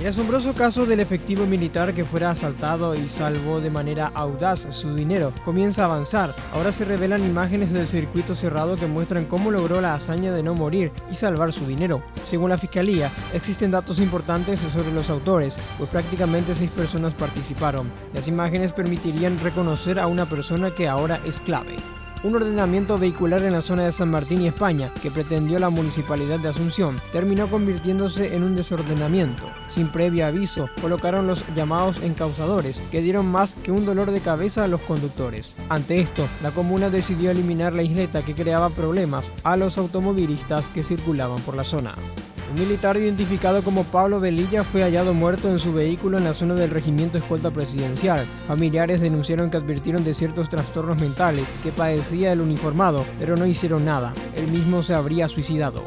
El asombroso caso del efectivo militar que fuera asaltado y salvó de manera audaz su dinero comienza a avanzar. Ahora se revelan imágenes del circuito cerrado que muestran cómo logró la hazaña de no morir y salvar su dinero. Según la fiscalía, existen datos importantes sobre los autores, pues prácticamente 6 personas participaron. Las imágenes permitirían reconocer a una persona que ahora es clave. Un ordenamiento vehicular en la zona de San Martín y España, que pretendió la Municipalidad de Asunción, terminó convirtiéndose en un desordenamiento. Sin previo aviso, colocaron los llamados encausadores, que dieron más que un dolor de cabeza a los conductores. Ante esto, la comuna decidió eliminar la isleta que creaba problemas a los automovilistas que circulaban por la zona. Un militar identificado como Pablo Velilla fue hallado muerto en su vehículo en la zona del Regimiento Escolta Presidencial. Familiares denunciaron que advirtieron de ciertos trastornos mentales que padecía el uniformado, pero no hicieron nada. Él mismo se habría suicidado.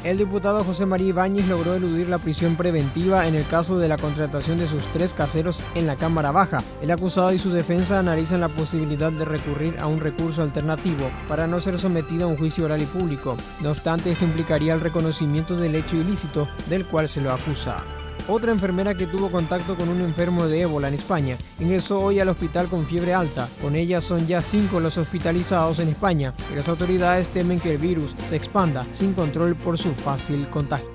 El diputado José María Ibáñez logró eludir la prisión preventiva en el caso de la contratación de sus 3 caseros en la Cámara Baja. El acusado y su defensa analizan la posibilidad de recurrir a un recurso alternativo para no ser sometido a un juicio oral y público. No obstante, esto implicaría el reconocimiento del hecho ilícito del cual se lo acusa. Otra enfermera que tuvo contacto con un enfermo de ébola en España ingresó hoy al hospital con fiebre alta. Con ella son ya 5 los hospitalizados en España y las autoridades temen que el virus se expanda sin control por su fácil contagio.